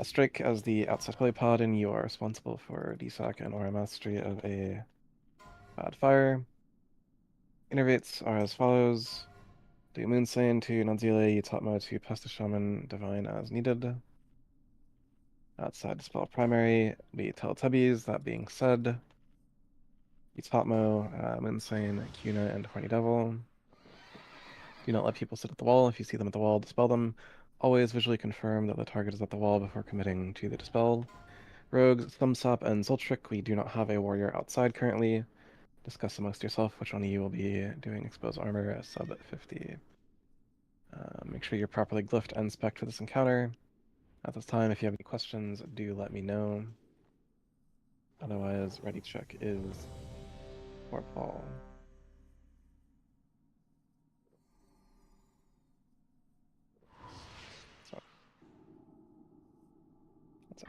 Strike as the outside holy paladin, you are responsible for DSOC and aura mastery of a bad fire. Innervates are as follows. Do Moonslane to Nanzile, Utatmo to Pesta Shaman, Divine as needed. Outside Dispel Primary, the Teletubbies. That being said, Utatmo, Moonslane, Cuna, and Horny Devil. Do not let people sit at the wall. If you see them at the wall, dispel them. Always visually confirm that the target is at the wall before committing to the dispel. Rogues, Thumbsop, and Zoltrick, we do not have a warrior outside currently. Discuss amongst yourself which one of you will be doing exposed armor sub 50. Make sure you're properly glyphed and spec'd for this encounter. At this time, if you have any questions, do let me know. Otherwise, ready check is for Paul. So, that's it.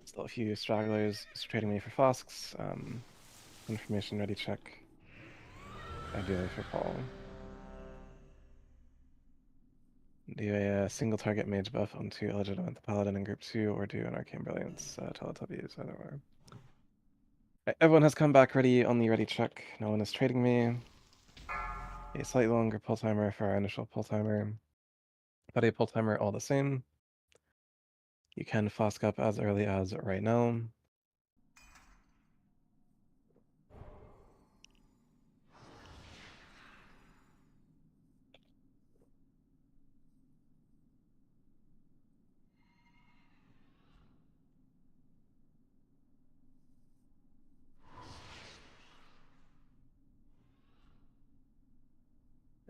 Still a few stragglers trading me for Fosks. Information ready check. Ideally for Paul. Do a single target mage buff onto illegitimate paladin in group 2, or do an arcane brilliance Teletubbies, either or. Right, everyone has come back ready on the ready check. No one is trading me. A slightly longer pull timer for our initial pull timer, but a pull timer all the same. You can Fosk up as early as right now.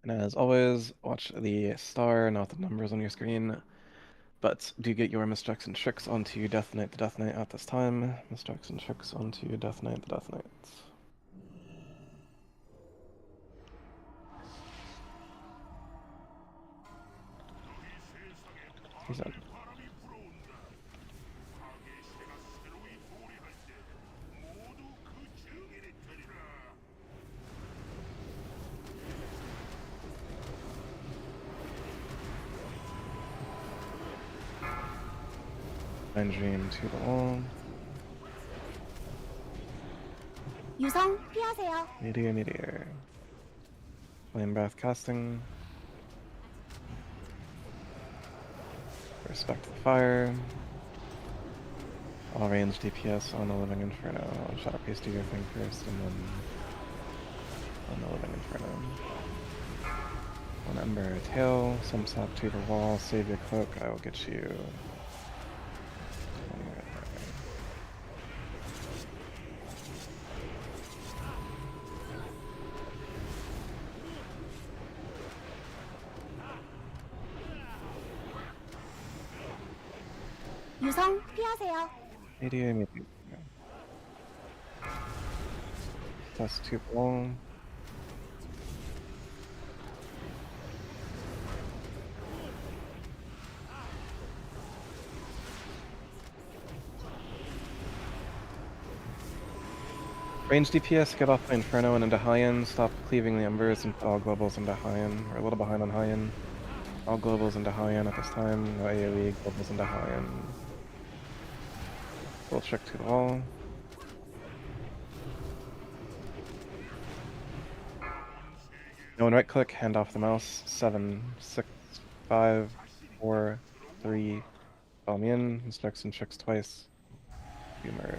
And as always, watch the star, not the numbers on your screen. But do get your Misstructs and Tricks onto Death Knight the Death Knight at this time. Misstructs and Tricks onto Death Knight the Death Knight. He's in. Mind Dream to the wall. 유성 피하세요. Meteor. Flame Breath casting. Respect the fire. All range DPS on the Living Inferno. Shadow Priest, do your thing first, and then on the Living Inferno. One Ember Tail, some slap to the wall, save your cloak, I will get you. 유성 피하세요. Meteor. Plus 2 ball. Range DPS, get off the Inferno and into high-end, stop cleaving the Embers and put all globals into high-end. We're a little behind on high-end. All globals into high-end at this time, no AoE, globals into high-end. Full trick to the wall. No one right click, hand off the mouse. 7, 6, 5, 4, 3. Follow me in, instructs and tricks twice. Humor.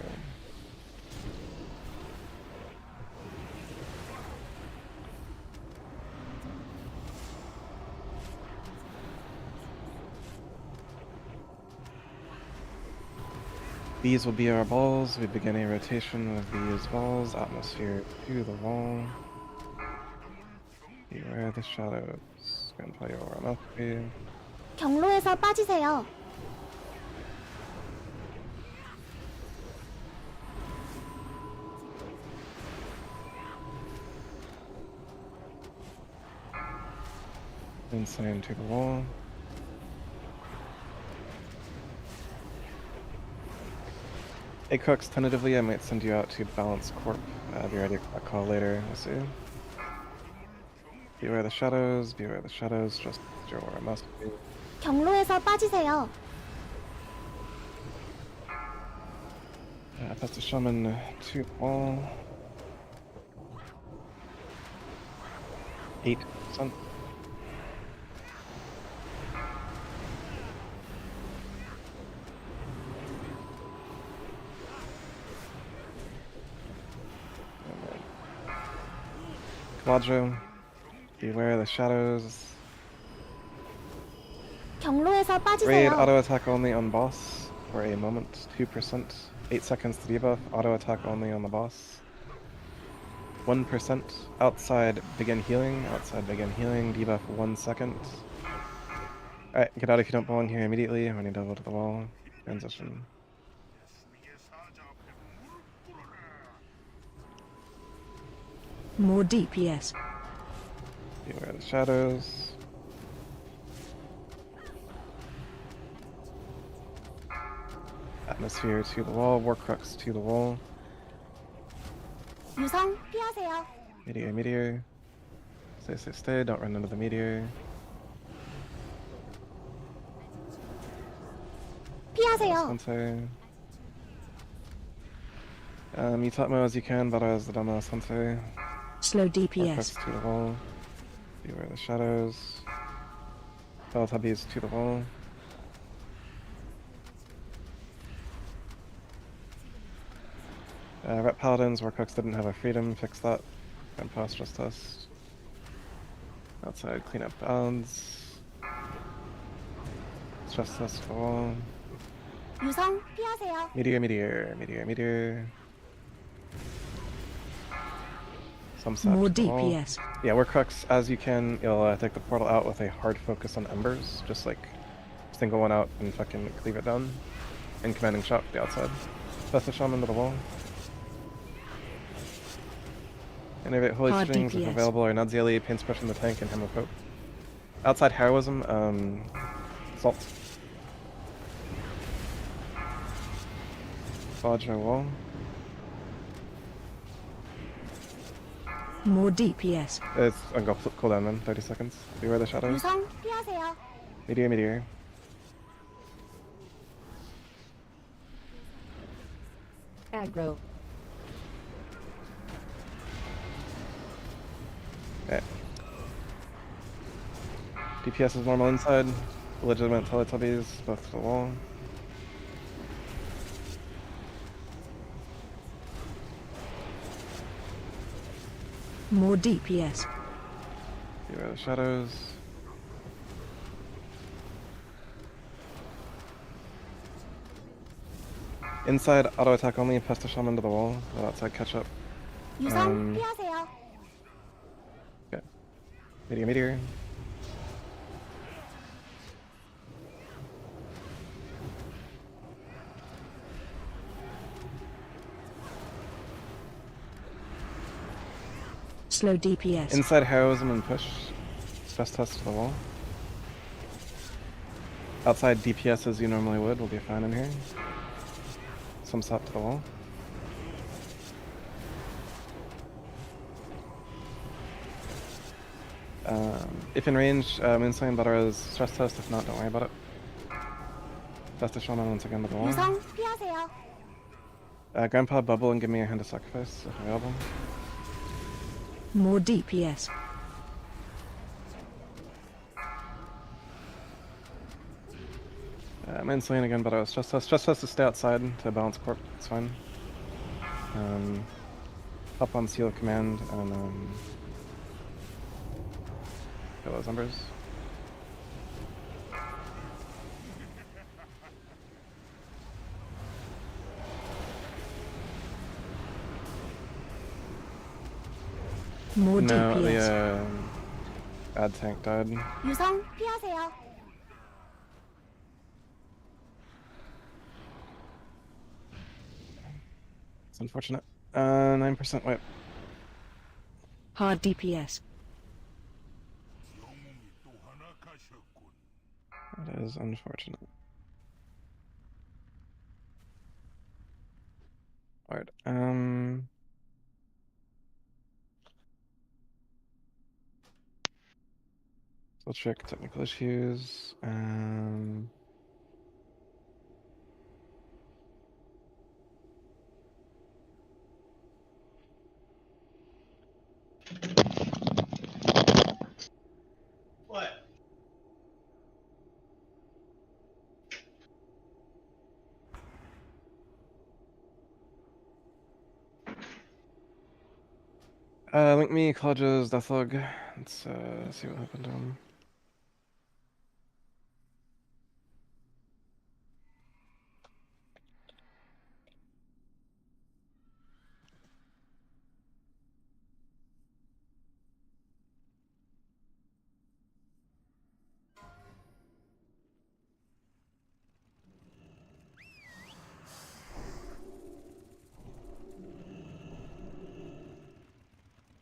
These will be our balls. We begin a rotation with these balls. Atmosphere to the wall. Beware the shadows. Gunplay aura mastery. 경로에서 빠지세요. Insane to the wall. Hey Cooks, tentatively I might send you out to Balance Corp. Be ready for that call later, we'll see. Beware the shadows, just your where I must be. 경로에서 빠지세요. Pass the Shaman to wall. 8%. Quadro, beware the shadows. 경로에서 Raid 빠지세요. auto attack only on boss for a moment, 2%. 8 seconds to debuff, auto attack only on the boss. 1% outside begin healing, debuff 1 second. Alright, get out if you don't belong here immediately. Running double to the wall. Transition. More DPS. Beware the shadows. Atmosphere to the wall, Warcrux to the wall. 유성 피하세요. Meteor. Stay, don't run into the meteor. 피하세요. Sensei. You Tatmo as you can, but as the Dama Sensei. Slow Warcrux DPS. to the wall. Beware the shadows. Teletubbies to the wall. Rep Paladins, Warcrux didn't have a freedom, fix that. Grandpa stress test. Outside, clean up bounds. Stress test for wall. 유성 피하세요. Meteor. Some More sap to the wall. DPS. Yeah, Warcrux, as you can, you'll take the portal out with a hard focus on embers. Just like single one out and fucking cleave it down. And commanding shot to the outside. Press the shaman to the wall. Innovate Holy Hard Strings if DPS. available, or Nadzieli, Pain Suppression the tank, and Hammer Pope. Outside Heroism, Salt. Dodge no wall. More DPS. It's on go cooldown then, 30 seconds. Beware the shadows. 유성 피하세요. Meteor. Aggro. Okay. DPS is normal inside. Legitimate Teletubbies, both to the wall. More DPS. Beware the shadows. Inside, auto attack only, Pest the Shaman to the wall. Let outside catch up. 유성 피하세요. Okay. Meteor. Slow DPS. Inside Heroism and push. Stress test to the wall. Outside DPS as you normally would, will be fine in here. Some sap to the wall. If in range, Moonsign Butter is stress test. If not, don't worry about it. Best of Shaman once again to the wall. 유성 피하세요. Grandpa Bubble and give me a hand of sacrifice if available. More DPS. Main Slain again, but I was stress test. Stress test to stay outside to balance corp. It's fine. Up on seal of command and kill those embers. More No, DPS. the ad tank died. 유성 피하세요. It's unfortunate. 9% whip. Hard DPS. That is unfortunate. Alright, so let's check technical issues. What? Link me College's Deathlog. Let's see what happened to him.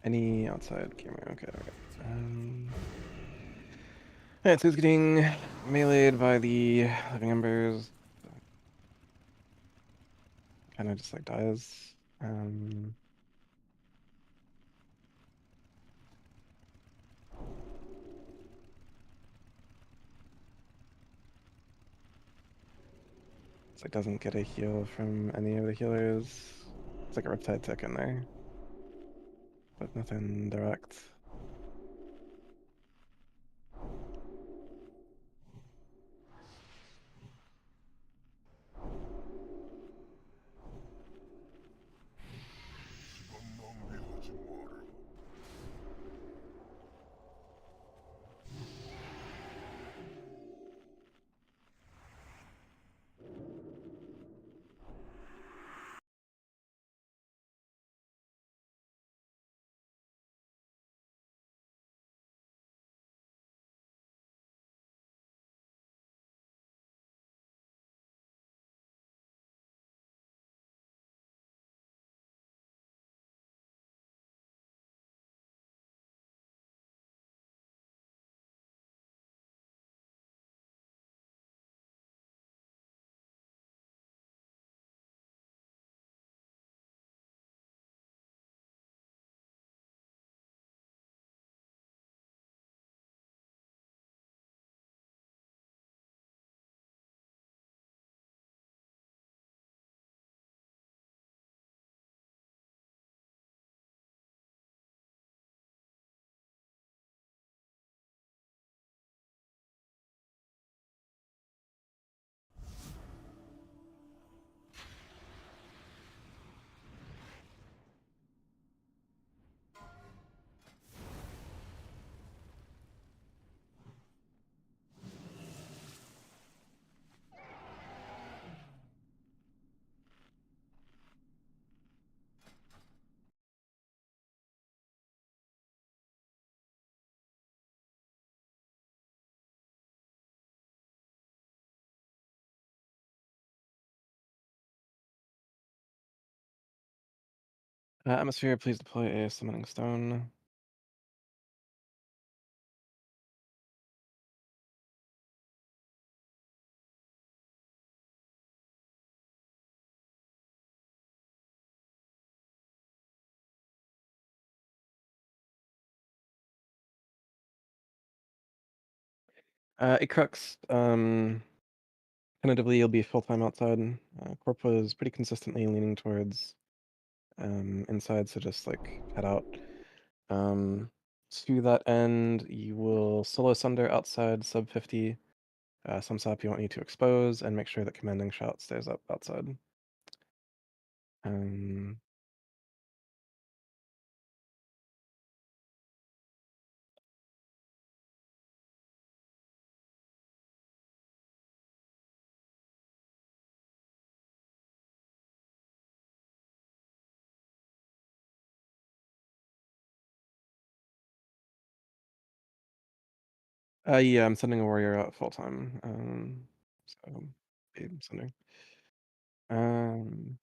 Any outside camera? Okay, alright. Alright, so he's getting meleeed by the Living Embers. Kind of just like dies. It's like doesn't get a heal from any of the healers. It's like a Riptide tick in there, but nothing direct. Atmosphere, please deploy a summoning stone. A Crux, tentatively you'll be full-time outside. Corp was pretty consistently leaning towards inside, so just like head out. To that end, you will solo sunder outside sub 50. Some sap you won't need to expose, and make sure that commanding shout stays up outside. Um, yeah, I'm sending a warrior out full time. So I'm sending. Um,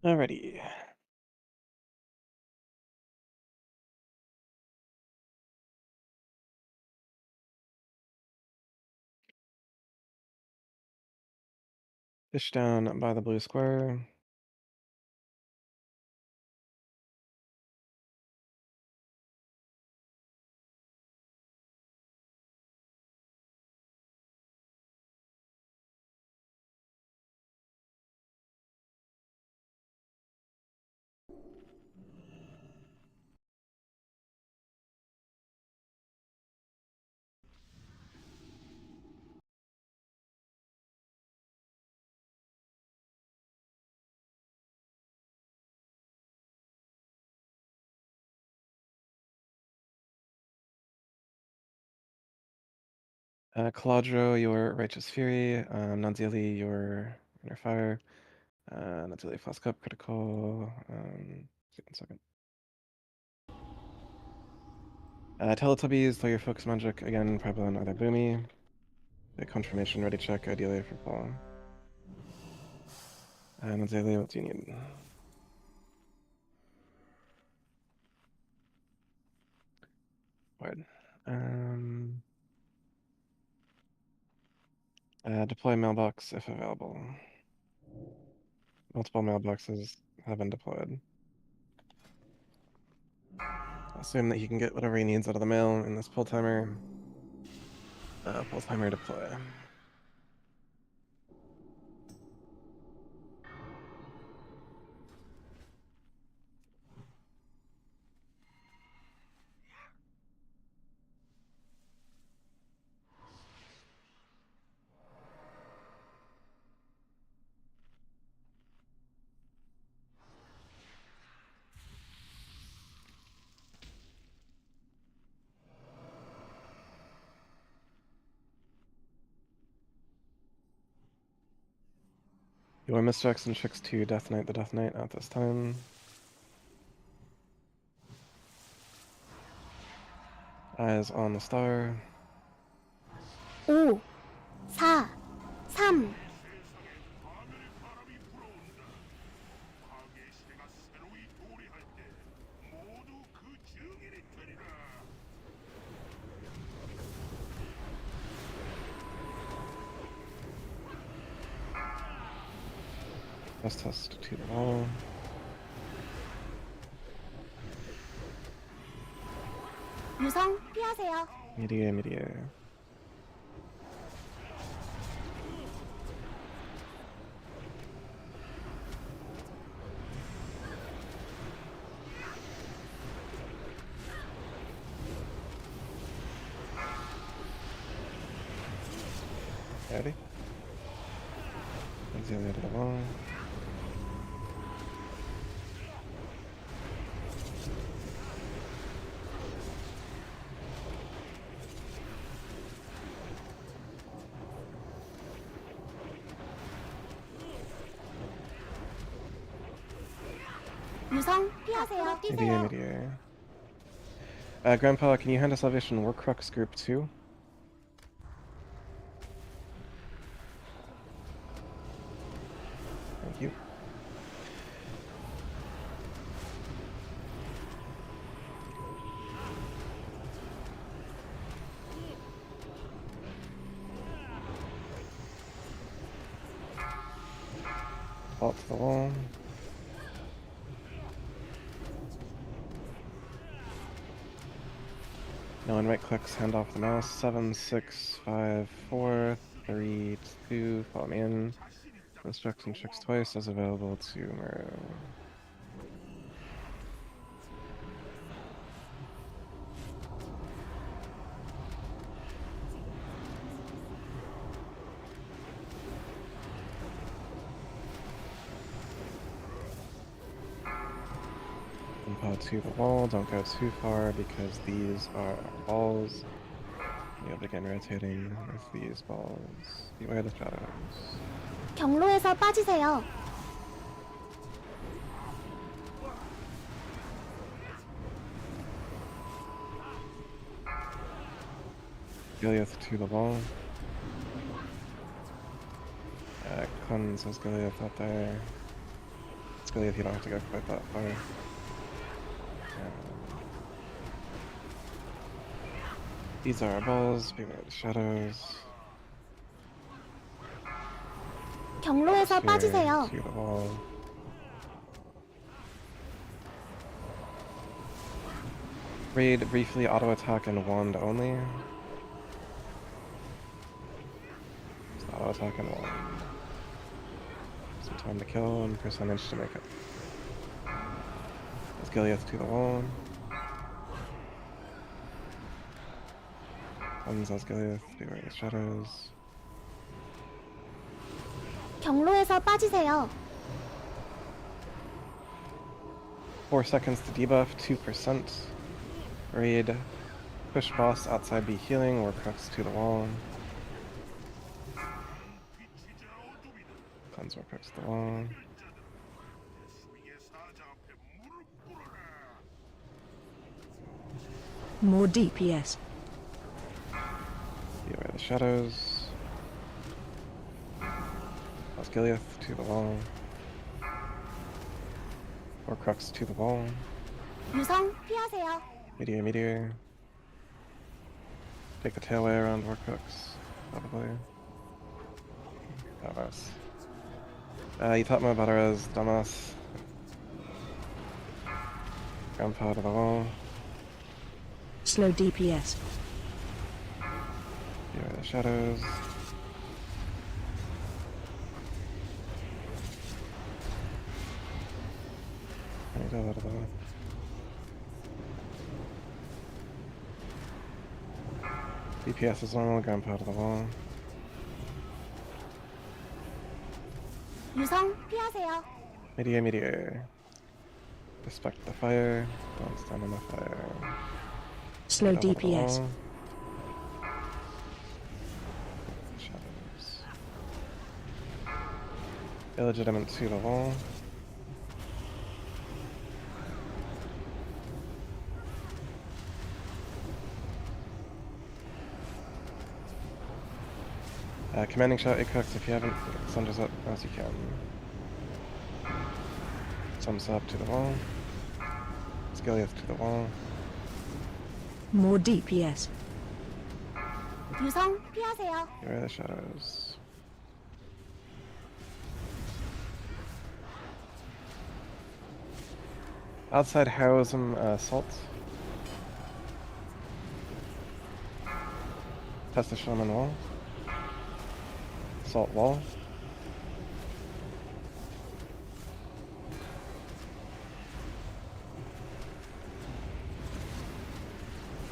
Alrighty. Fish down by the blue square. Caladro, your Righteous Fury. Nanzili, your Inner Fire. Nanzili, Flask Up, Critical. See 1 second. Teletubbies, throw your Focus Magic. Again, probably on either Boomy. The Confirmation Ready check, ideally for Paul. Nanzili, what do you need? Word. Deploy Mailbox if available. Multiple mailboxes have been deployed. Assume that he can get whatever he needs out of the mail in this pull timer. Pull timer deploy. You want Miss Jackson Chicks to Death Knight the Death Knight at this time. Eyes on the star. 5, 4, 3, Test to the wall. 유성 피하세요. Media. Ready? That's the other end of the wall. 유성 피하세요. 뛰세요. Media. Grandpa, can you hand us Salvation Warcrux Group 2? Thank you. Vault to the wall. No one right clicks, hand off the mouse. 7, 6, 5, 4, 3, 2. Follow me in. Instruction checks twice as available to Muro. To the wall, don't go too far because these are balls. You'll begin rotating with these balls. Beware the shadows. 경로에서 빠지세요. Giliath to the wall. Cleanse as Giliath out there. Skilly if you don't have to go quite that far. These are our balls, beware the shadows. 경로에서 Here, 빠지세요. to the wall. Raid briefly auto attack and wand only. Just auto attack and wand. Some time to kill and percentage to make it. Giliath to the wall. One's Giliath, beware the shadows. 경로에서 빠지세요. 4 seconds to debuff, 2%. Raid. Push boss outside be healing, or crux to the wall. Cleanse or crux to the wall. More DPS. Beware the shadows. Giliath to the wall. Or crux to the wall. 유성 피하세요. Meteor. Take the tailway around Horcrux, probably. Badass. Itatma Badaraz, Damas. Grandpa to the wall. Slow DPS. Beware the shadows. DPS is normal, grandpa to the wall. 유성 피하세요. Meteor. Respect the fire. Don't stand in the fire. Slow Grandpa to the DPS. wall. Shadows. Illegitimate to the wall. Commanding shot, it cooks if you haven't. Sunders up as you can. Sums up to the wall. Skilliath to the wall. More DPS. 유성 피하세요. Beware the shadows. Outside heroism, salt. Test the shaman wall. Salt wall.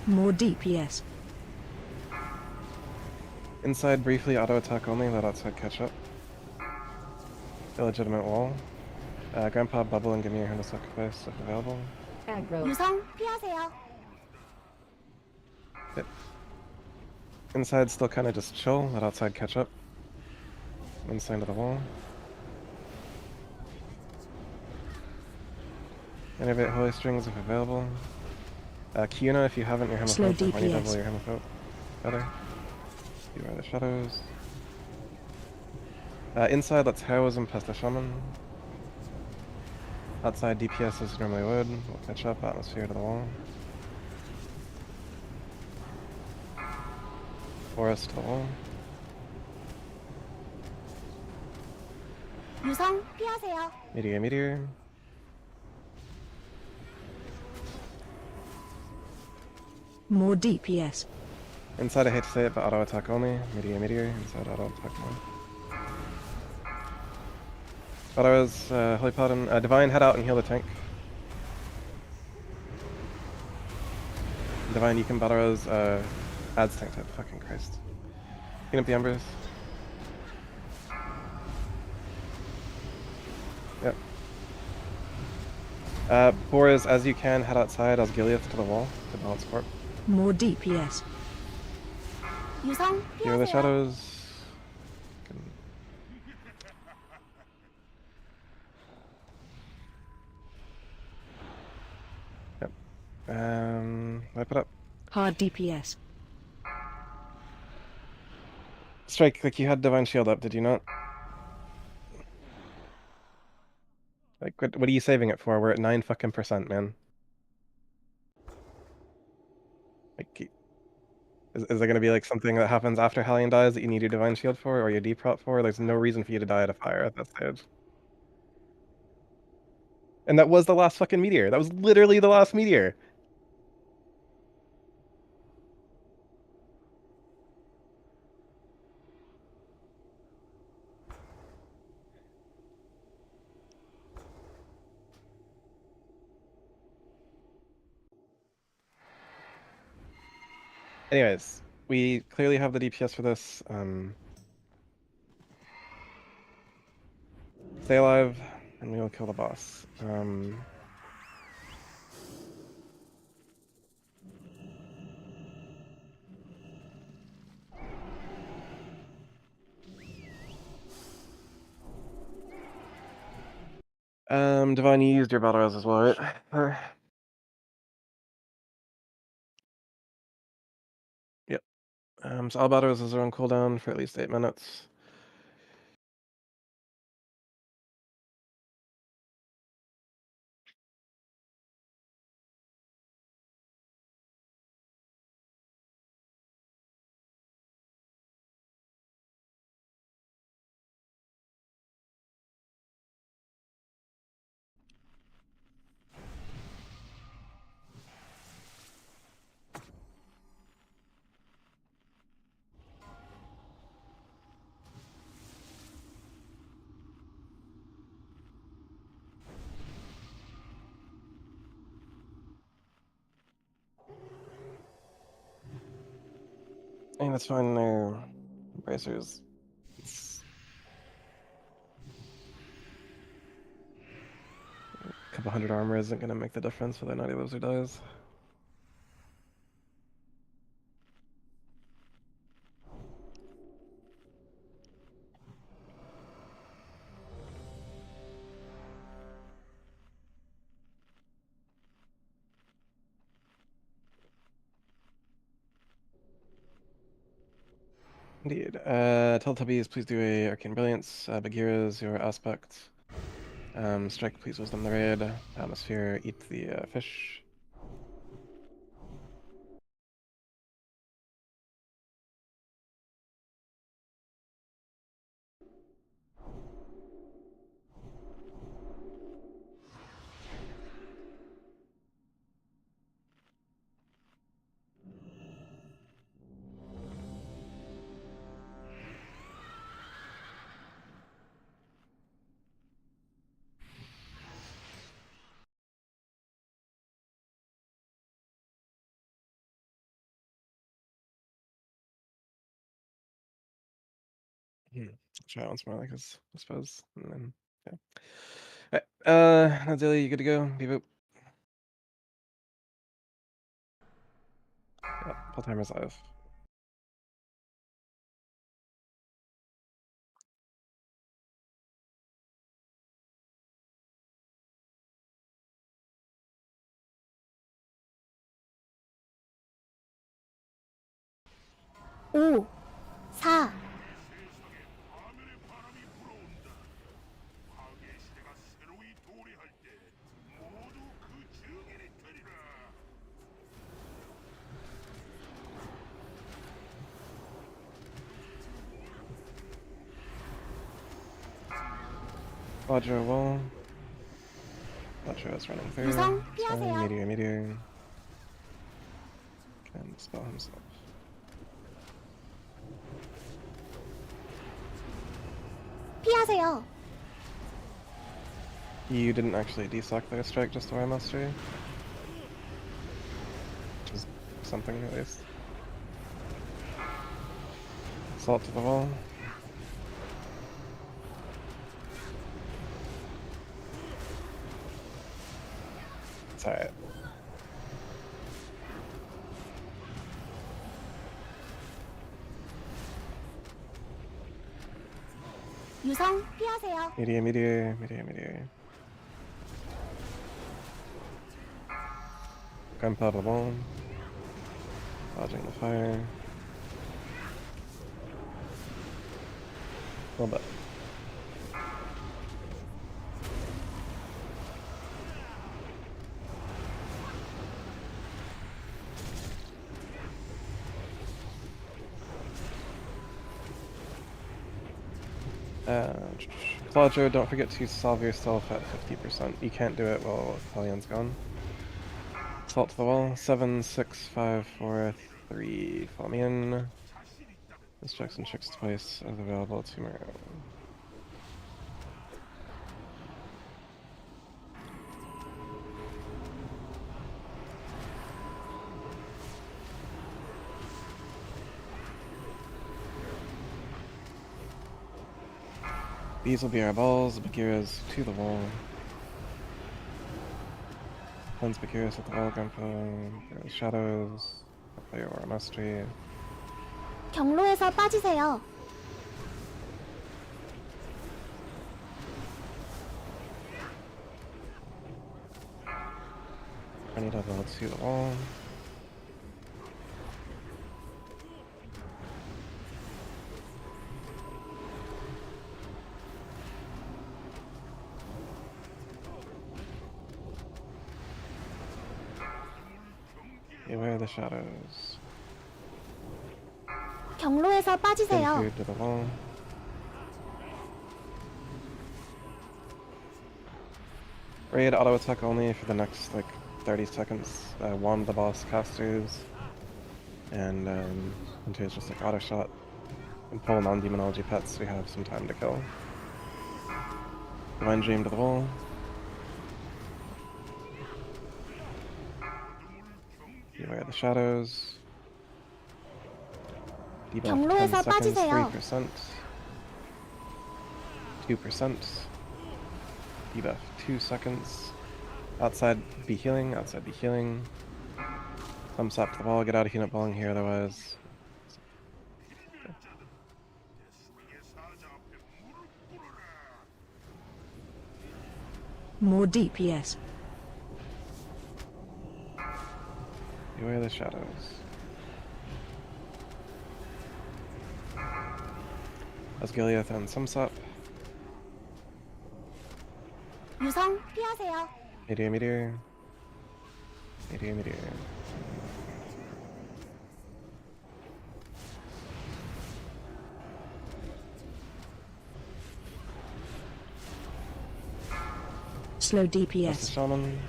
More DPS. Inside briefly auto attack only, let outside catch up. Illegitimate wall. Grandpa bubble and give me your hand of sacrifice if available. Aggro. 유성 피하세요. Inside still kind of just chill, let outside catch up. Inside to the wall. Innervate holy strings if available. Kiuna if you haven't, your Slow Hemophobe. When you DPS. double your Hemophobe. Better. Beware the shadows. Inside, let's heroism past the shaman. Outside, DPS as you normally would. We'll catch up, atmosphere to the wall. Forest to the wall. 유성 피하세요. Meteor. More DPS. Inside, I hate to say it, but auto attack only. Meteor. Inside, auto attack only. Badaraz, Holy Paladin. Divine, head out and heal the tank. Divine, you can Badaraz, adds tank type. Fucking Christ. Clean up the embers. Yep. Boris, as you can, head outside as Giliath to the wall to balance corp. More DPS. 유성 Here are the 피하세요. shadows. Yep. Wipe it up. Hard DPS. Strike, like you had Divine Shield up, did you not? Like, what are you saving it for? We're at 9 fucking %, man. Like, is there gonna be like something that happens after Hellion dies that you need your Divine Shield for, or your deprop for? There's no reason for you to die to fire at that stage. And that was the last fucking meteor. That was literally the last meteor. Anyways, we clearly have the DPS for this. Stay alive, and we will kill the boss. Divine, you used your battle res as well, right? Yep. So all battle roses are on cooldown for at least 8 minutes. And that's fine. Bracers. A couple hundred armor isn't gonna make the difference whether or not he lives or dies. Indeed. Teletubbies, please do a Arcane Brilliance. Bagheera's your aspect. Strike, please wisdom the raid. Atmosphere, eat the fish. Try it once more, like I suppose. And then, yeah. Alright, Nadzilli, you good to go? Beep boop. Yep, pull timer's live. 오, 4, Vajra wall. Vajra is running through. 유성 It's fine. 피하세요. Meteor. Can dispel himself. 피하세요. You didn't actually desock their strike just to our mastery. Which is something at least. Assault to the wall. It's alright. 유성 피하세요. Meteor. Gunpowder wall. Dodging the fire. A little bit. Claudio, don't forget to solve yourself at 50%. You can't do it while Helion's gone. Salt to the wall. 7, 6, 5, 4, 3. Follow me in. This Jackson checks twice as available tomorrow. These will be our balls. Bagheera's to the wall. Cleanse Bagheera's at the wall, Grandpa. There's shadows. Play your Aura Mastery. 경로에서 빠지세요. I need to level to the wall. Beware of the shadows. 경로에서 Skin 빠지세요. food to the wall. Raid auto attack only for the next like 30 seconds. Wand the boss casters. And Hunters just like auto shot. And pull non-demonology pets, we have some time to kill. Divine Dream to the wall. Beware of the shadows. Debuff 10 경로에서 seconds, 빠지세요. 3%. 2%. Debuff 2 seconds. Outside be healing, outside be healing. Thumbs up to the wall, get out of unit balling here otherwise. More DPS. Beware the shadows. Asgiliath and Sumsop. 유성 피하세요. Meteor, meteor. Meteor, meteor. Slow That's the DPS. shaman.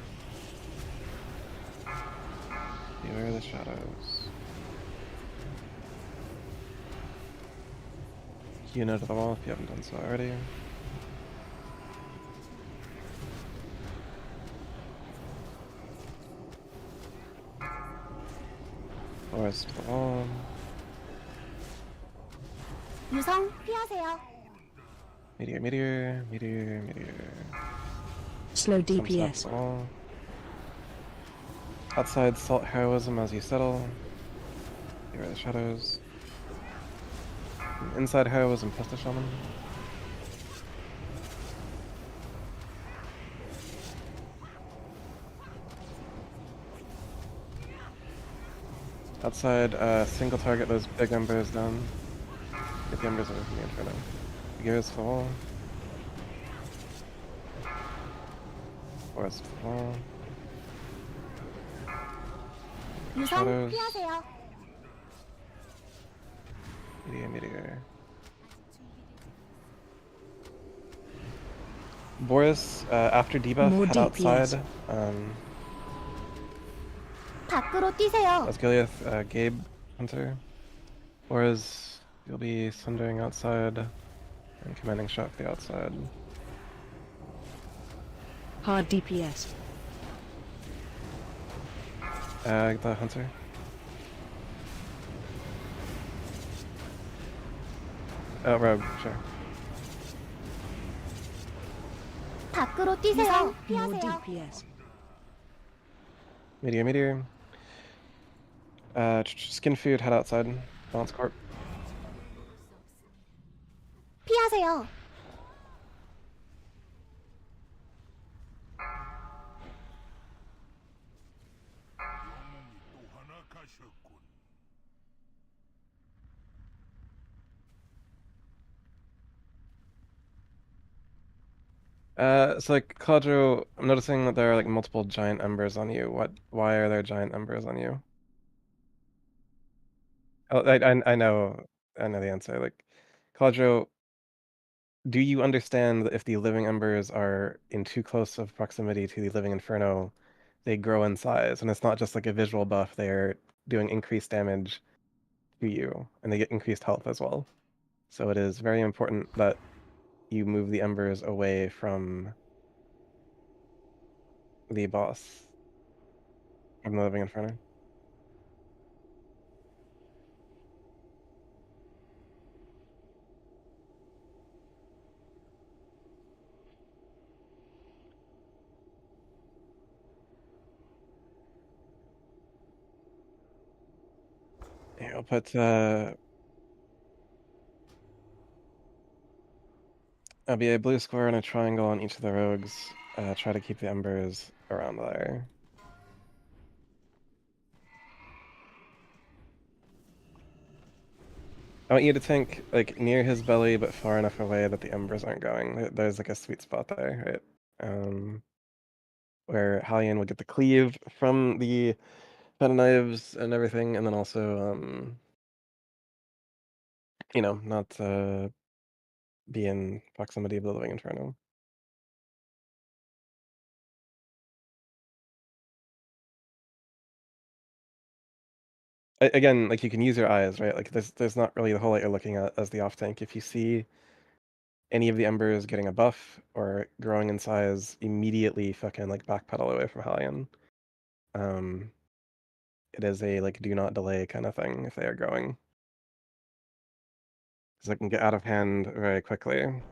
Beware the shadows. Unit to the wall if you haven't done so already. Forest to the wall. 유성 피하세요. Meteor, meteor, meteor, meteor. Slow Thumbs up DPS. to the wall. Outside salt heroism as you settle. Beware the shadows. Inside heroism Pesta Shaman. Outside, single target those big embers down. Get the embers away from the inferno. Gears to the wall. Forest to the wall. 유성 Shadows. 피하세요. Meteor, meteor. Boris, after debuff, More head DPS. outside. 밖으로 뛰세요. Asgiliath, Gabe, Hunter. Boris, you'll be sundering outside and commanding shot for the outside. Hard DPS. The Hunter. Rogue, sure. 밖으로 뛰세요. More 피하세요. DPS. Meteor, meteor. Skin food, head outside. Balance corp. 피하세요. So like Kadro, I'm noticing that there are like multiple giant embers on you. Why are there giant embers on you? Oh, I know the answer. Like, Kadro, do you understand that if the living embers are in too close of proximity to the living inferno, they grow in size, and it's not just like a visual buff, they're doing increased damage to you, and they get increased health as well. So it is very important that you move the embers away from the boss, from the living inferno. Here, I'll put I'll be a blue square and a triangle on each of the rogues. Try to keep the embers around there. I want you to think like near his belly, but far enough away that the embers aren't going. There's like a sweet spot there, right? Where Hallian would get the cleave from the pen knives and everything, and then also, you know, not be in proximity of the living inferno. Again, like you can use your eyes, right? Like there's not really the hole that you're looking at as the off tank. If you see any of the embers getting a buff or growing in size, immediately fucking like backpedal away from Hallian. It is a like do not delay kind of thing if they are growing, because it can get out of hand very quickly.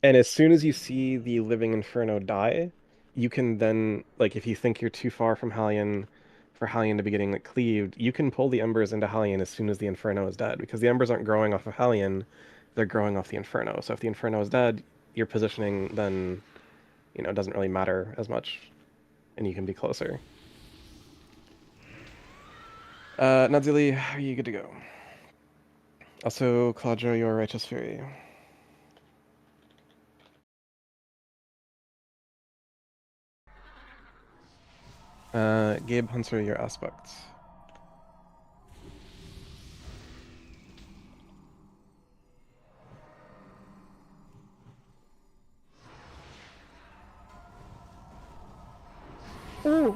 And as soon as you see the living inferno die, you can then like if you think you're too far from Hallian for Hallian to be getting like cleaved, you can pull the embers into Hallian as soon as the inferno is dead, because the embers aren't growing off of Hallian, they're growing off the inferno. So if the inferno is dead, your positioning then, you know, doesn't really matter as much, and you can be closer. Nadzili, are you good to go? Also, Claudio, your Righteous Fury. Gabe Hunter, your Aspects. 오.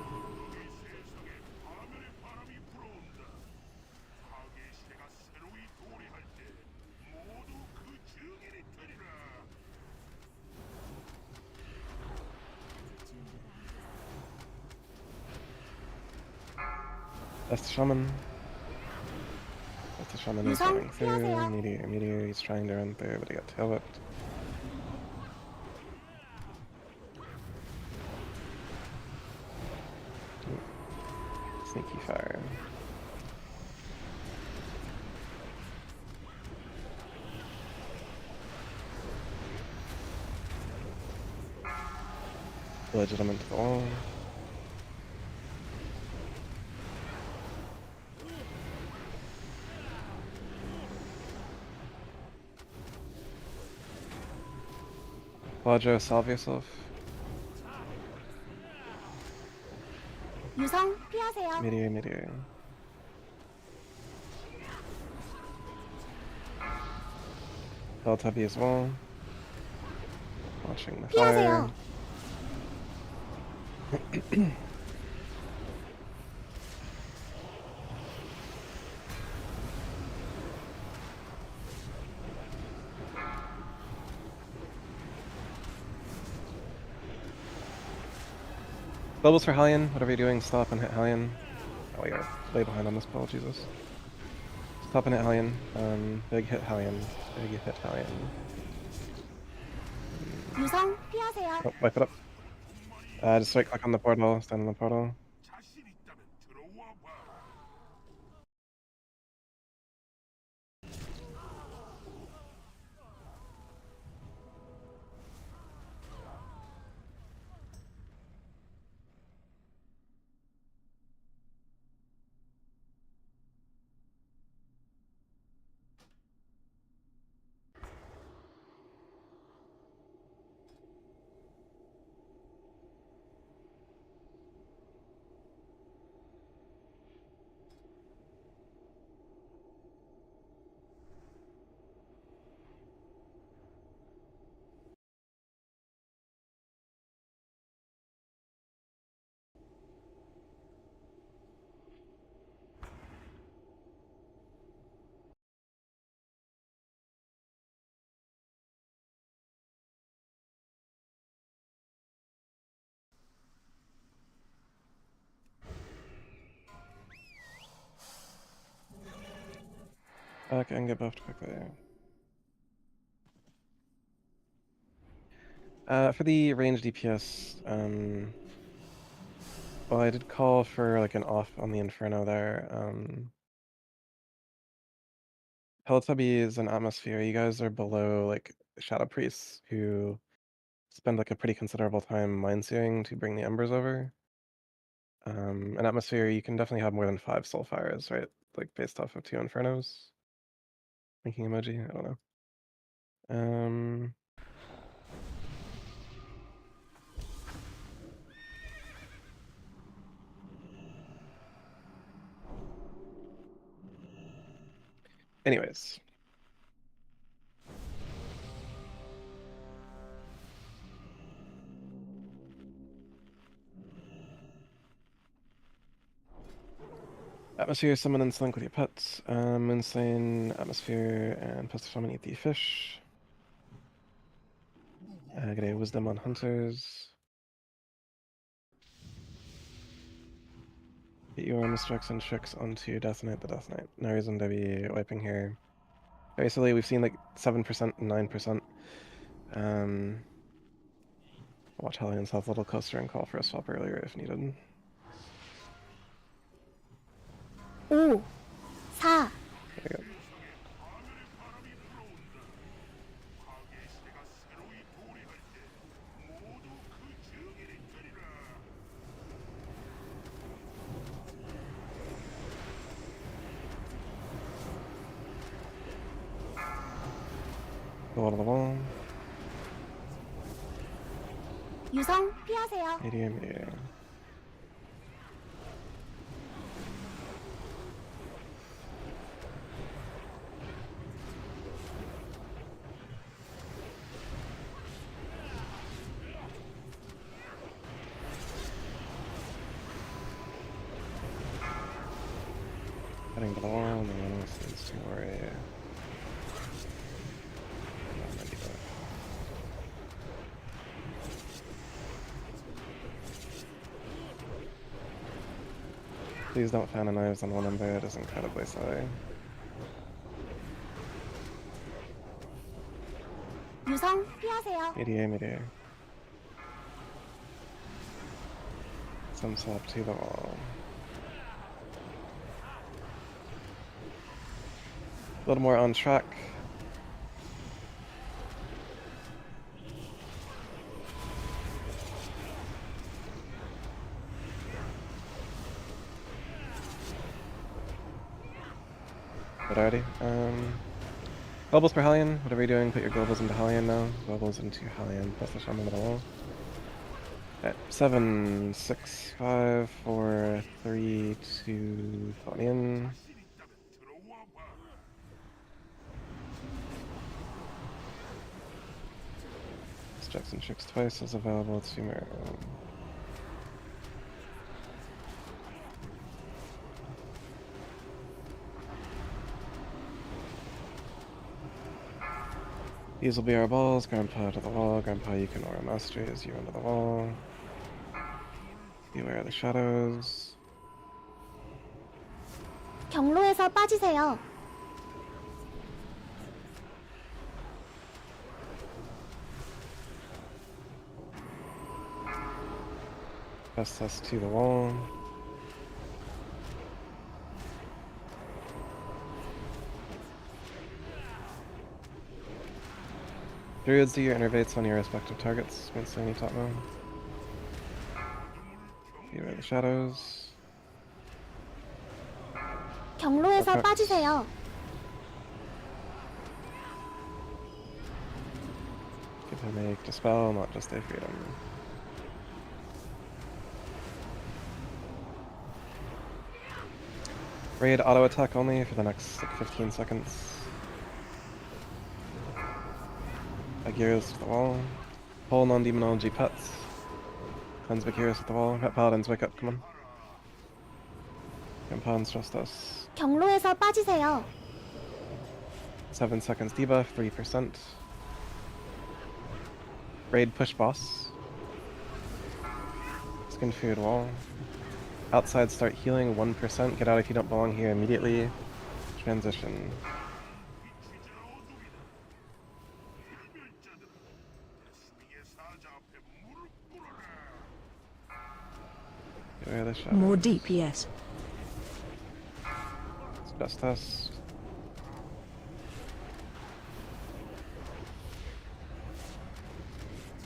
That's the Shaman. That's the Shaman is 유성 going through. 피하세요. Meteor, he's trying to run through, but he got tail whipped. Sneaky fire. Legitimate to the wall. Claudio, salve yourself. 유성 피하세요. Meteor. Teletubby as well. Watching the fire. 피하세요. Levels for Hallian, whatever you're doing, stop and hit Hallian. Oh, we are way behind on this spell, Jesus. Stop and hit Hallian. Big hit Hallian. Big hit Hallian. 유성 피하세요. Oh, wipe it up. Just right click on the portal, stand on the portal. Okay, and get buffed quickly. For the range DPS, well, I did call for like an off on the Inferno there. Teletubbies and Atmosphere, you guys are below like Shadow Priests who spend like a pretty considerable time mind searing to bring the embers over. An Atmosphere, you can definitely have more than 5 Soulfires, right? Like based off of 2 Infernos. Thinking emoji, I don't know. Anyways. Atmosphere, summon and slink with your pets. Moonslane, Atmosphere, and Pest Summon, eat the fish. Get a Wisdom on Hunters. Get your Misstrikes and Tricks onto Death Knight the Death Knight. No reason to be wiping here. Very silly, we've seen like 7% and 9%. Watch Hellions Health a little closer and call for a swap earlier if needed. 5, 4, There you go. Go out of the wall. 유성 피하세요. ADM, yeah. Heading to the wall, no one else needs to worry. Please don't fan of knives on one ember, it is incredibly silly. 유성 피하세요. ADA, media. Some swap to the wall. A little more on track. But already. Globals per Hellion, whatever you're doing, put your globals into Hellion now. Globals into Hellion, plus the Shaman of the wall. At 7, 6, 5, 4, 3, 2, Hellion. Jackson Tricks twice is available to mirror. These will be our balls. Grandpa to the wall. Grandpa, you can aura mastery as you under the wall. Beware of the shadows. 경로에서 빠지세요. Press us to the wall. Druids, do your innervates on your respective targets. Winston, you top now. Beware of the shadows. 경로에서 Okay. 빠지세요. Give him a dispel, not just a freedom. Raid auto attack only for the next like 15 seconds. Agiros to the wall. Pull non-demonology pets. Cleanse Agiros at the wall. Pet paladins, wake up, come on. Compounds, trust us. 경로에서 빠지세요. 7 seconds debuff, 3%. Raid push boss. Skin food wall. Outside start healing, 1%. Get out if you don't belong here immediately. Transition. Get rid of the shadows. More DPS. Dust.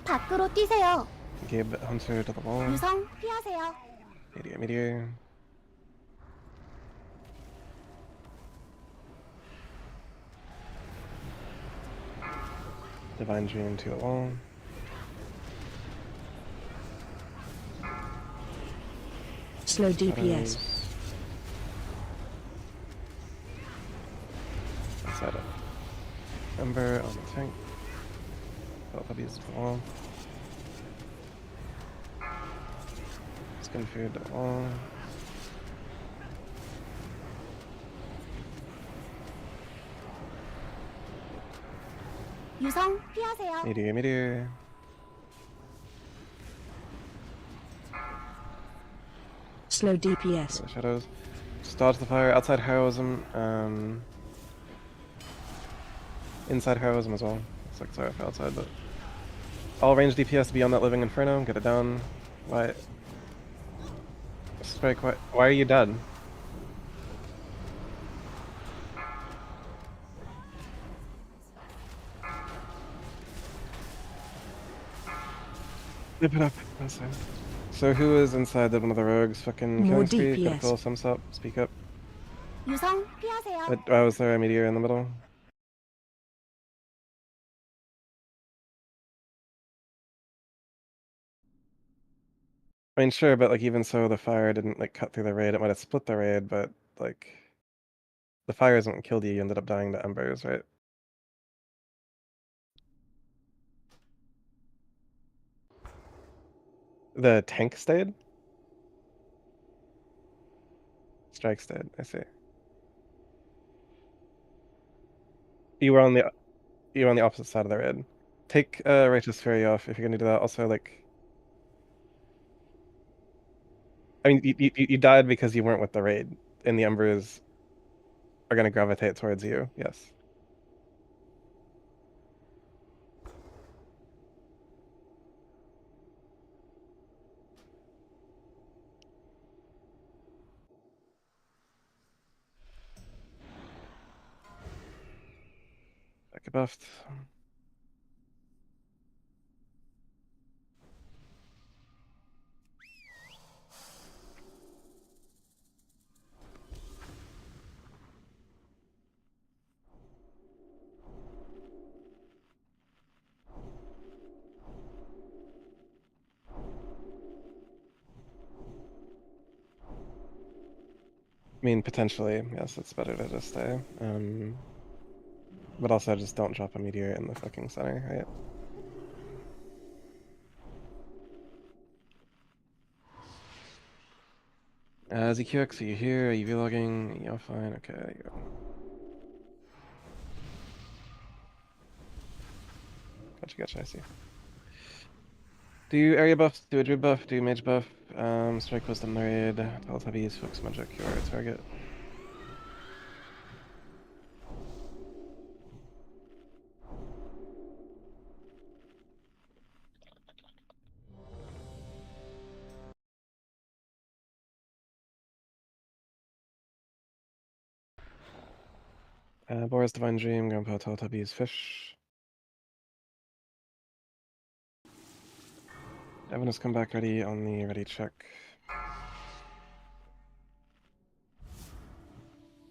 밖으로 뛰세요. Give Hunter to the wall. 유성 피하세요. Meteor. Divine Dream to the wall. Slow DPS. Shadows. Inside it. Ember on the tank. Puppies to the wall. Skin food to the wall. 유성 피하세요. Meteor. Slow DPS. Shadows. Just dodge the fire. Outside heroism. Inside heroism as well. It's like sorry for outside, but all range DPS beyond that living inferno. Get it down. Why? This is very quiet. Why are you dead? Zip it up. That's fine. So who is inside one of the rogues? Fucking More killing spree? Could DPS. pull thumbs up. Speak up. 유성 피하세요. Why was there a meteor in the middle? I mean, sure, but like even so, the fire didn't like cut through the raid. It might have split the raid, but like the fire isn't what killed you. You ended up dying to embers, right? The tank stayed. Strike stayed. I see. You were on the opposite side of the raid. Take Righteous Fury off if you're gonna do that. Also, like, I mean, you died because you weren't with the raid, and the embers are gonna gravitate towards you. Yes. Get buffed. I mean, potentially, yes, it's better to just stay. But also just don't drop a meteor in the fucking center, right? ZQX, are you here? Are you vlogging? Are you offline? Okay, there you go. Gotcha, I see. Do area buff, do a druid buff, do mage buff, strike wisdom raid, Teletubbies, focus magic, your target. Boris, Divine Dream, Grandpa, Teletubbies, Fish. Evan has come back ready on the ready check.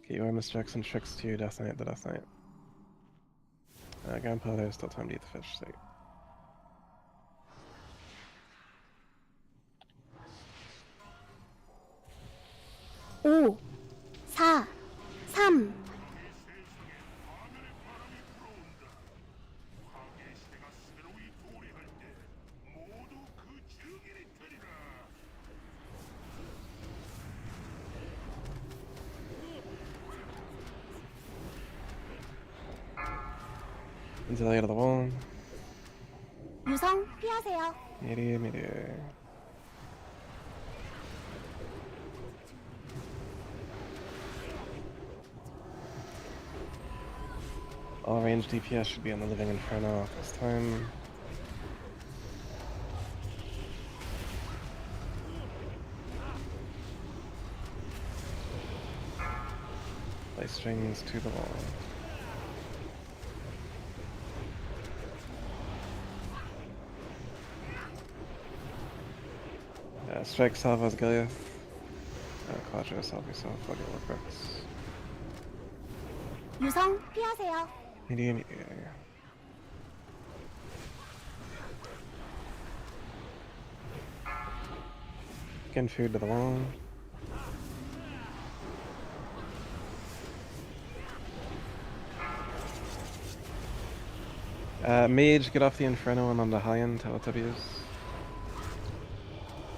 Okay, you are Miss Jackson, Tricks to Death Knight, the Death Knight. Grandpa, there's still time to eat the fish, so. 5, 4, 3. Into the light of the wall. 유성 피하세요. Meteor. All range DPS should be on the Living Inferno this time. Place strings to the wall. Strike Salvas Gileath. Quadra Salve yourself, Bugger Brooks. 유성 피하세요. Medium. Again, food to the wall. Mage, get off the Inferno and on the high end, Teletubbies.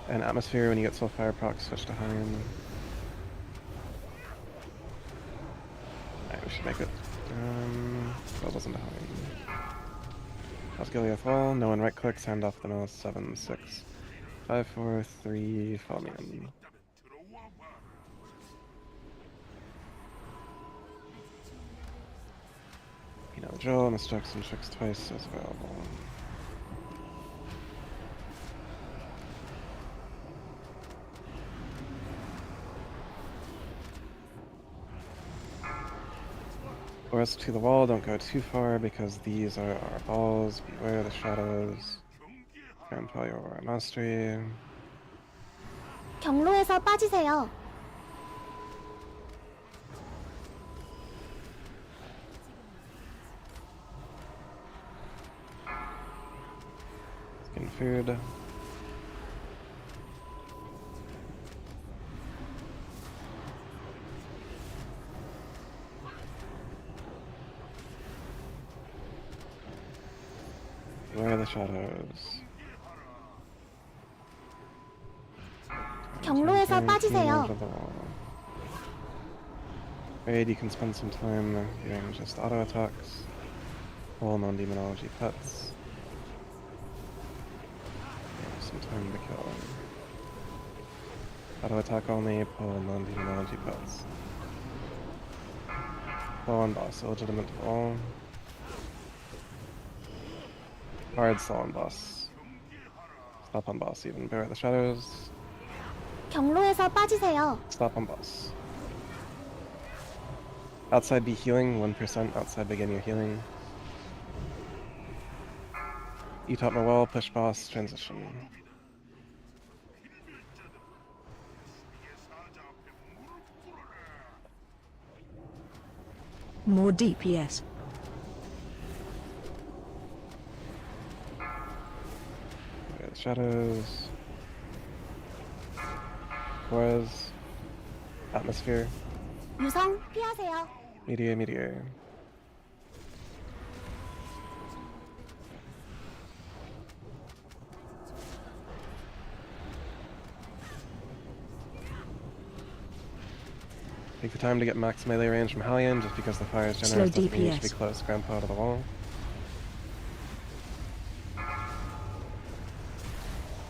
And Atmosphere, when you get Soul Fire proc, switch to high end. Alright, we should make it. That wasn't a high end. How's Gileath Wall? No one right clicks, hand off the mouse. 7, 6, 5, 4, 3, follow me in. You know, Joel and the Strux and Tricks twice as available. Force to the wall, don't go too far because these are our balls. Beware the shadows. Grandpa your mastery. 경로에서 빠지세요. Skin food. Beware the shadows. 경로에서 빠지세요. Raid, you can spend some time doing just auto attacks. All non-demonology pets. Some time to kill. Auto attack only, pull non-demonology pets. Pull on boss, illegitimate to all. Hard slow on boss. Stop on boss even. Beware the shadows. 경로에서 빠지세요. Stop on boss. Outside be healing, 1%. Outside begin your healing. Eat up my wall, push boss, transition. More DPS. Beware the shadows. Was atmosphere. 유성 피하세요. Meteor. Take the time to get max melee range from Hellion, just because the fire is generous doesn't mean you should be DPS. close Grandpa to the wall.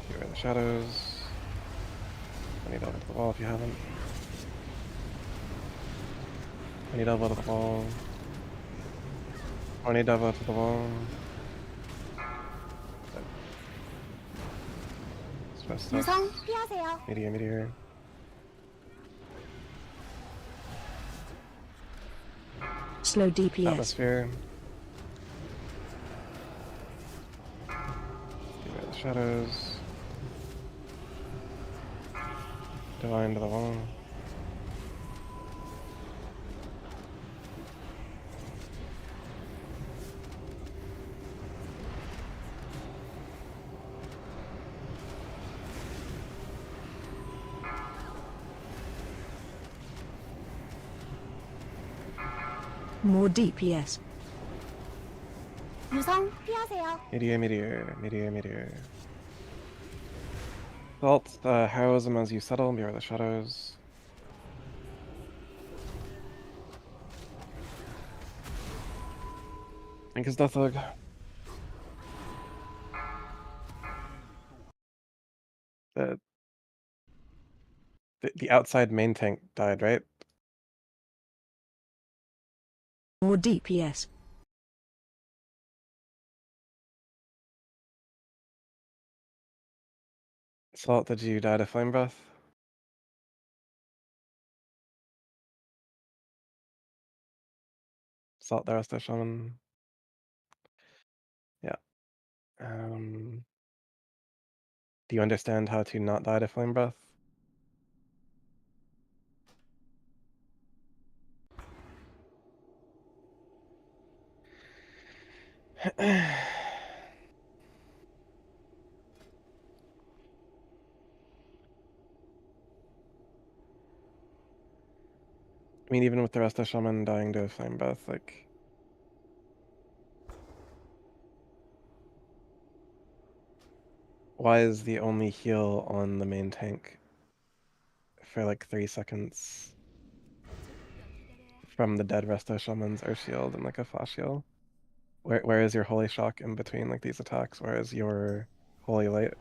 Beware the shadows. I need elbow to the wall if you haven't. I need elbow to the wall. I need elbow to the wall. Stress 유성 test. 피하세요. Meteor. Slow DPS. Atmosphere. Beware the shadows. Divine to the wall. More DPS. 유성 피하세요. Meteor. Vault the heroism as you settle, mirror the shadows. Think is Death Thug. The outside main tank died, right? More DPS. Salt, did you die to flame breath? Salt the rest of Shaman. Yeah. Do you understand how to not die to Flame Breath? I mean, even with the rest of Shaman dying to Flame Breath, like... Why is the only heal on the main tank for like 3 seconds from the dead Resto Shaman's Earth Shield and like a Flash Heal? Where is your Holy Shock in between like these attacks? Where is your Holy Light?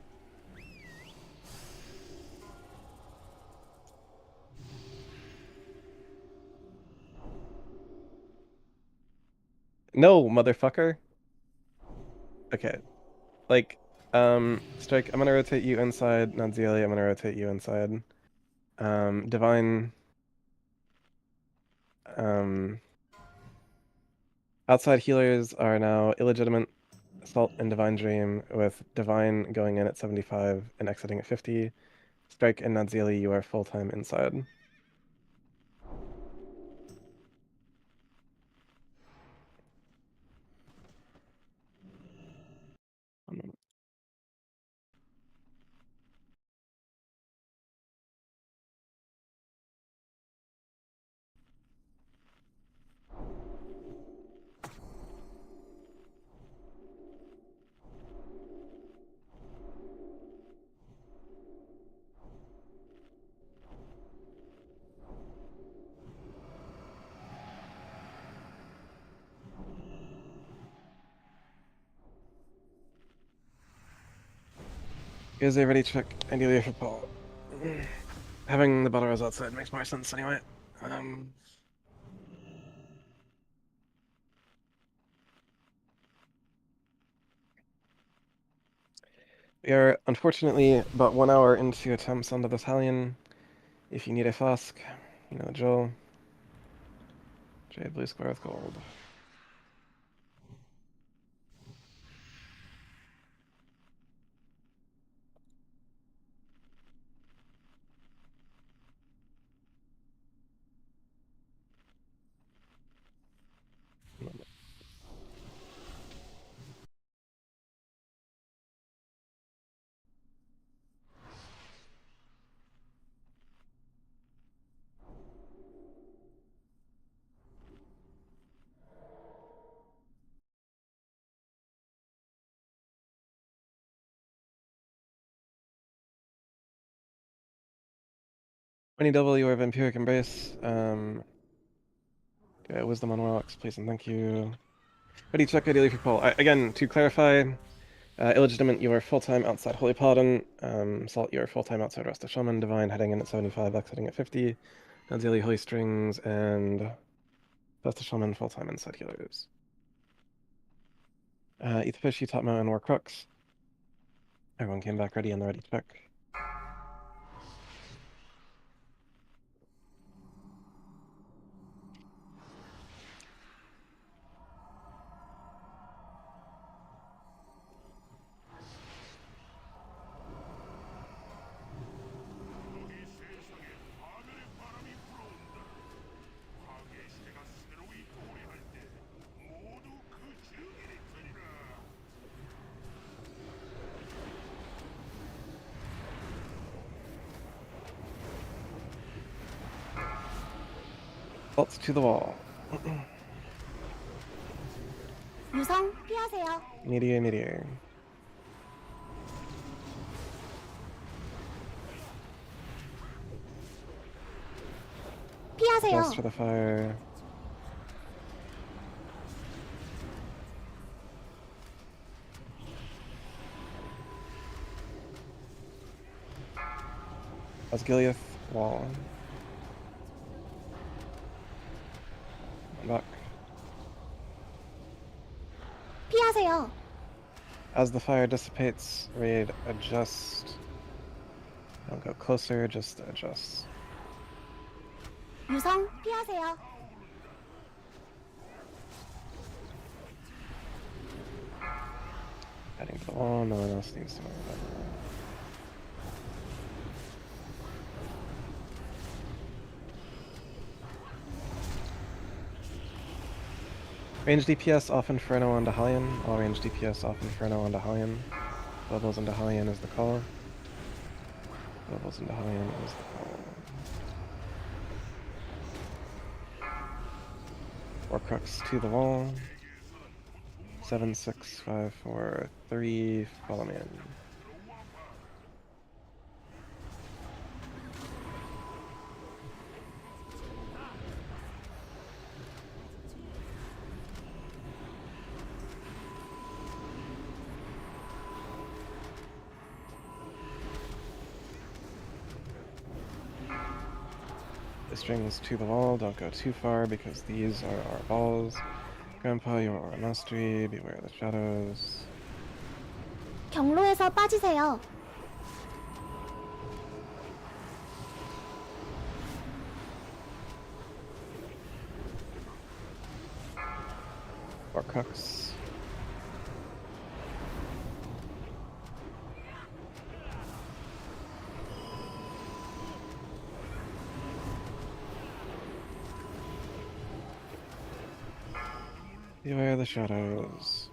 No, motherfucker! Okay. Like, Strike, I'm gonna rotate you inside. Nadzieli, I'm gonna rotate you inside. Divine... outside healers are now illegitimate Assault and Divine Dream, with Divine going in at 75 and exiting at 50. Strike and Nadzieli, you are full-time inside. 1 moment. Is a ready check ideally for Paul. Having the battle res outside makes more sense anyway. We are unfortunately about 1 hour into attempts on the battalion. If you need a flask, you know the drill. Jade blue square with gold. When you double your Vampiric Embrace, Wisdom on rocks, please and thank you. Ready check ideally for Paul. Again, to clarify, illegitimate, you are full-time outside Holy Paladin. Salt, you are full-time outside Rest of Shaman. Divine, heading in at 75, exiting at 50. Nadzieli, Holy Strings, and Rest of Shaman, full-time inside healers. Eat the Fish, you top and War Crux. Everyone came back ready and ready to check. Salts to the wall. 유성 피하세요. Meteor, meteor. 피하세요. Just for the fire. Osgiliath, wall. Back. 피하세요. As the fire dissipates, raid adjust. Don't go closer, just adjust. 유성 피하세요. Heading to the wall, no one else needs to know that. Range DPS off Inferno onto Hellion. All range DPS off Inferno onto Hellion. Bubbles into Hellion is the call. Bubbles into Hellion is the call. Horcrux to the wall. 7, 6, 5, 4, 3. Follow me in. The strings to the wall, don't go too far because these are our balls. Grandpa, your aura mastery, beware the shadows. 경로에서 빠지세요. Horcrux. Beware the shadows.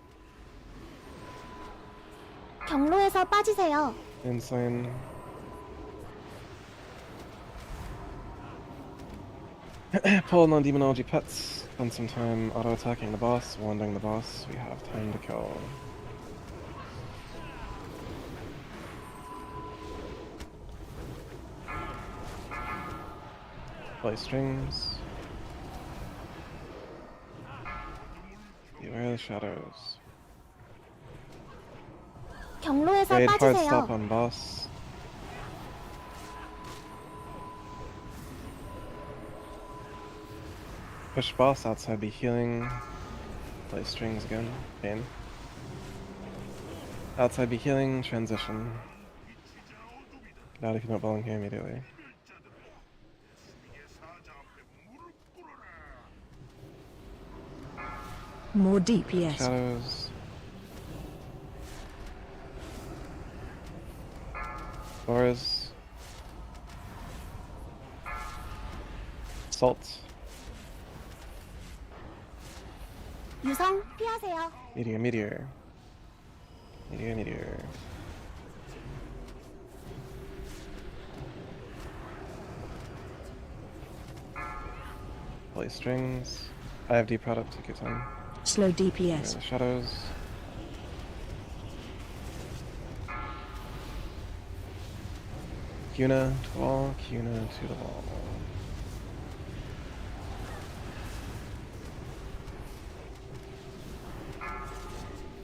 경로에서 빠지세요. Insane. Pull non-demonology pets. Spend some time auto-attacking the boss, wandering the boss. We have time to kill. Play strings. Beware the shadows. 경로에서 Raid hard stop 빠지세요. on boss. Push boss outside, be healing. Play strings again. Pain. Outside, be healing. Transition. Get out if you don't belong here immediately. More DPS. Shadows. Auras. Salt. 유성 피하세요. Meteor, meteor. Meteor, meteor. Play strings. I have D product, take your time. Slow Beware DPS. the shadows. Cuna to the wall, Cuna to the wall.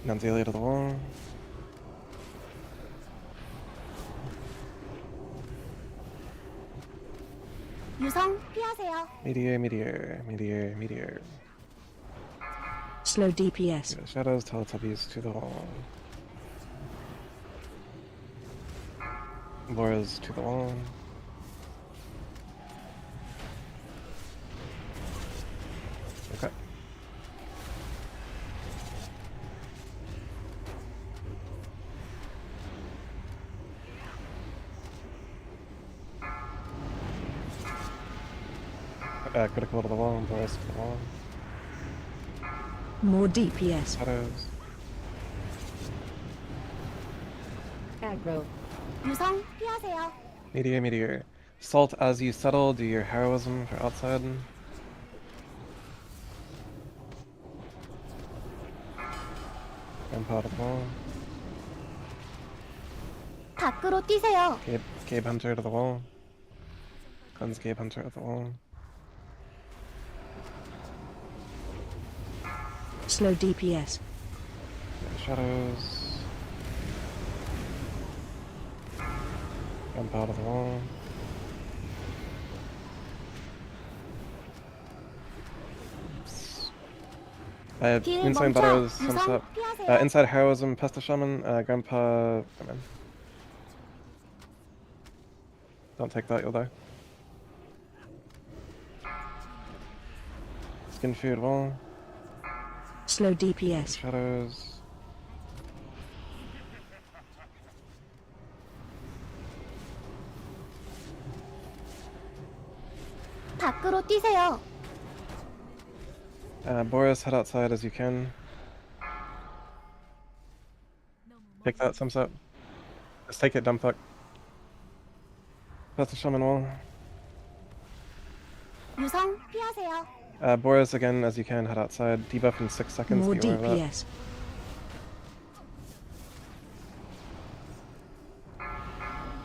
Nanzelia to the wall. 유성 피하세요. Meteor, meteor, meteor, meteor. Slow DPS. The shadows, Teletubbies to the wall. Boras to the wall. Okay. Critical to the wall, Boras to the wall. More DPS. Shadows. Aggro. 유성 피하세요. Meteor, meteor. Salt as you settle, do your heroism for outside. Grandpa to the wall. 밖으로 뛰세요. Gabe Hunter to the wall. Cleanse Gabe Hunter at the wall. Slow DPS. Shadows. Jump out of the wall. 길 Inside 멈춰. Butters, 유성 Sunset. 피하세요. Inside Heroism, Pesta Shaman, Grandpa. Come in. Don't take that, you'll die. Skin Food Wall. Slow DPS. Shadows. 밖으로 뛰세요. Boris, head outside as you can. Take that, sunset. Just take it, dumb fuck. That's the shaman wall. 유성 피하세요. Boris, again, as you can, head outside. Debuff in 6 seconds. More Be aware of that. DPS.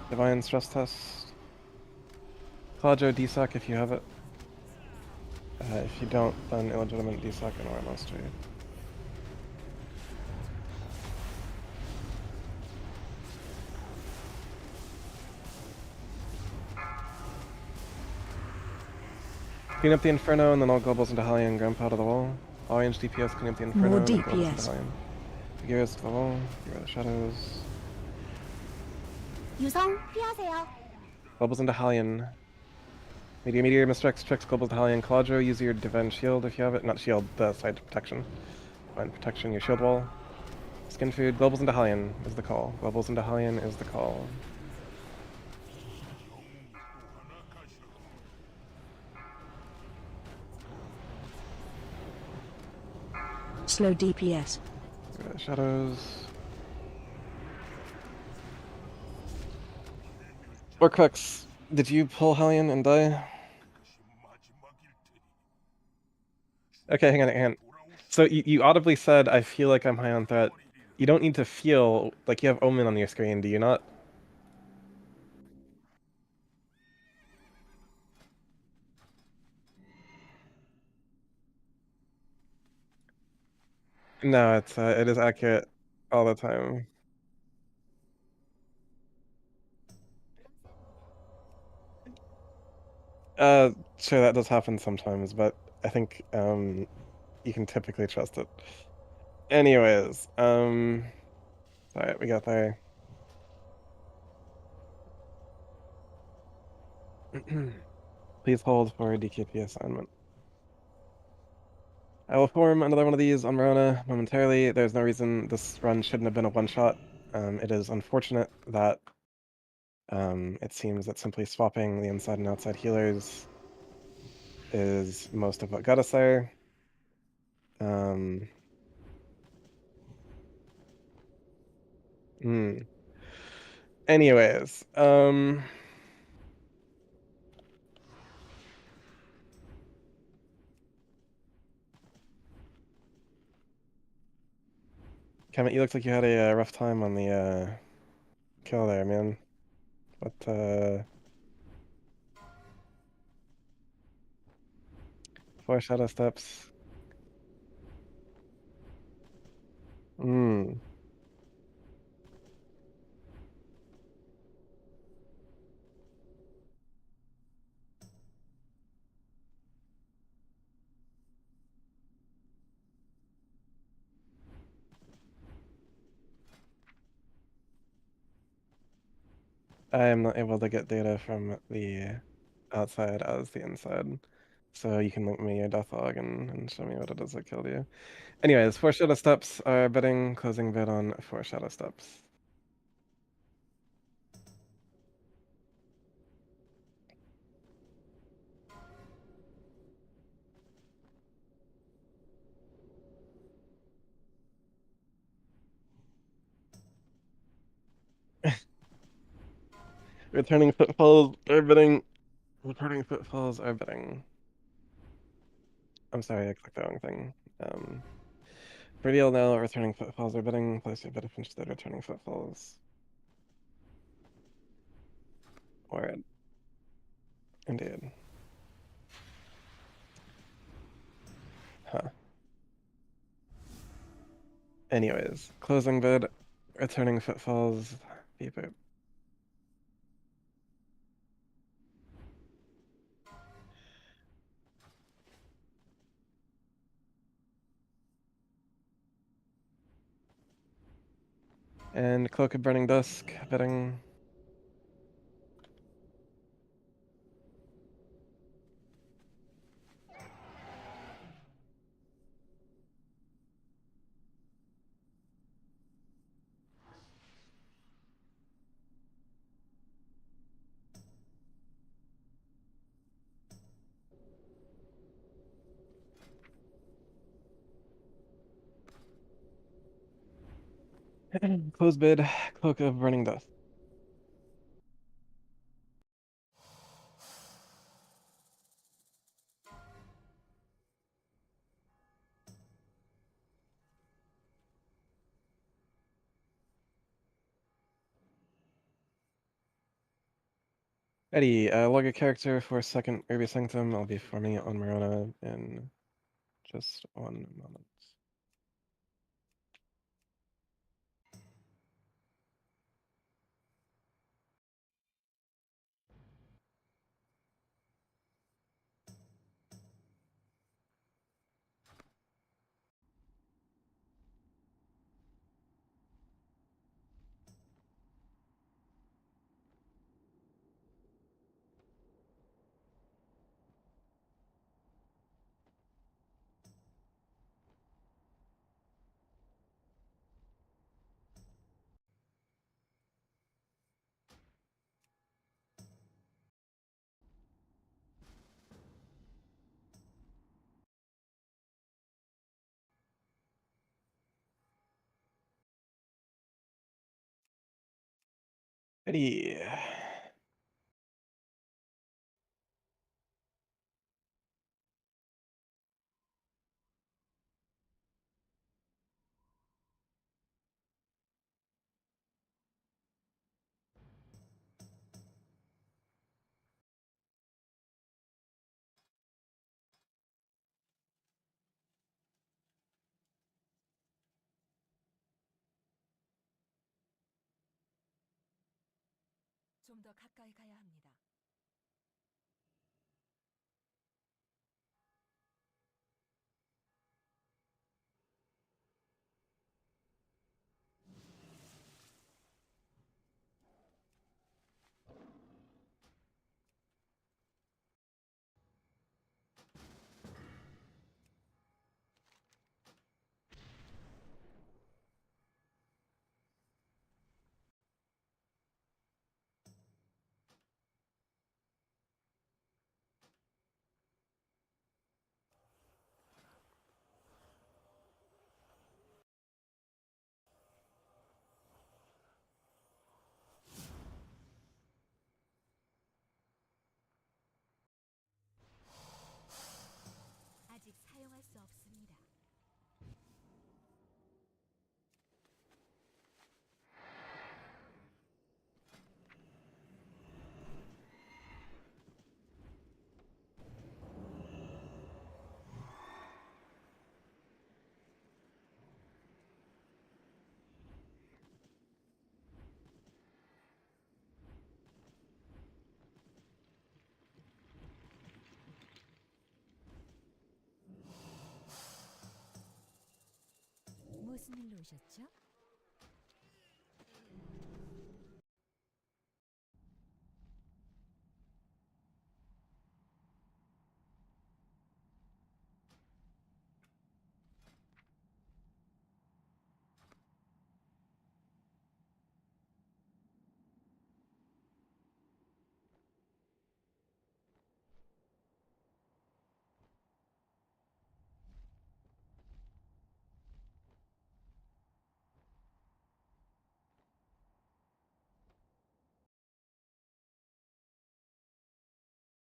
Divine stress test. Claudio, DSOC if you have it. If you don't, then illegitimate DSOC and RMO straight. Clean up the Inferno and then all globals into Hellion and Grandpa to the wall. All range DPS, clean up the Inferno More and then globals into DPS. Hellion. Figures to the wall, Figure the shadows. 유성 피하세요. Globals into Hellion. Meteor, Mistrix, Trix, globals to Hellion. Claudio, use your Divine Shield if you have it. Not shield, the side protection. Divine protection, your shield wall. Skin food, globals into Hellion is the call. Globals into Hellion is the call. Slow DPS. Shadows. Orcrux, did you pull Hellion and die? Okay, hang on. So you audibly said, I feel like I'm high on threat. You don't need to feel like you have Omen on your screen, do you not? No, it is accurate all the time. Sure, that does happen sometimes, but I think you can typically trust it. Anyways, alright, we got there. Please hold for DKP assignment. I will form another one of these on Verona momentarily. There's no reason this run shouldn't have been a one-shot. It is unfortunate that it seems that simply swapping the inside and outside healers is most of what got us there. Anyways, Kemet, you looked like you had a rough time on the kill there, man. But 4 shadow steps. I am not able to get data from the outside as the inside. So you can link me your death log and show me what it is that killed you. Anyways, 4 shadow steps are bidding, closing bid on 4 shadow steps. Returning footfalls are bidding. Returning footfalls are bidding. I'm sorry, I clicked the wrong thing. Reveal now, returning footfalls are bidding. Place your bid if interested, returning footfalls. Word. Indeed. Huh. Anyways, closing bid, returning footfalls, beep boop. And Cloak of Burning Dusk, bidding. Close bid, Cloak of Burning Death. Eddie, log a character for second Ruby Sanctum. I'll be forming it on Marona in just 1 moment. Eddie. 좀 더 가까이 가야 합니다. 아직 사용할 수 없습니다. 무슨 일로 오셨죠?